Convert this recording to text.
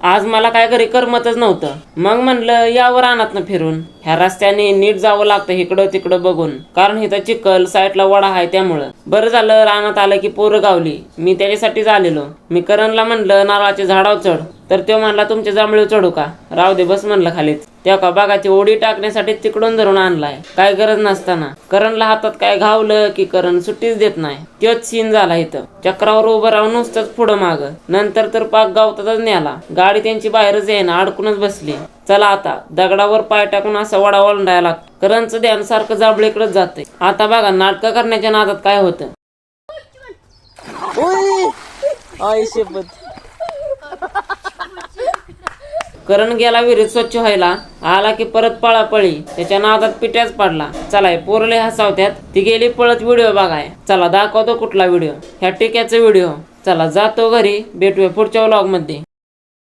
आज मला काय घरी करमतच नव्हतं. मग म्हणलं यावर रानातनं फिरून. ह्या रस्त्याने नीट जावं लागतं इकडं तिकडं बघून, कारण इथं चिखल साईडला वडा आहे त्यामुळं. बरं झालं रानात आलं की पोरं गावली. मी त्याच्यासाठीच आलेलो. मी करणला म्हणलं नारळाच्या झाडावर चढ, तर तो म्हणला तुमच्या जांभळीवर चढू का? राहू दे बस म्हणलं खालीच. त्या का बागाची ओढी टाकण्यासाठी तिकडून धरून आणलाय, काय गरज नसताना. करणला हातात काय घावलं की करण सुट्टीच देत नाही. तोच सीन झाला इथं. चक्रावर उभं राहून नुसतंच पुढं माग, नंतर तर पाक गावतातच न्याला. गाडी त्यांची बाहेरच येईना, अडकूनच बसली. चला आता दगडावर पाय टाकून असा वडा ओलांडायला लागतो. करणचं ध्यान सारखं जांभळीकडेच जाते. आता बघा नाटकं करण्याच्या नादात काय होतं. करण गेला विहिरीत स्वच्छ व्हायला, आला की परत पळापळी. त्याच्या नादात पिट्याच पडला. चला पोरले हसावत्यात. ती गेली पळत व्हिडिओ बघाय. चला दाखवतो कुठला व्हिडिओ, ह्या टिक्याचा व्हिडिओ. चला जातो घरी, भेटूया पुढच्या व्लॉग मध्ये.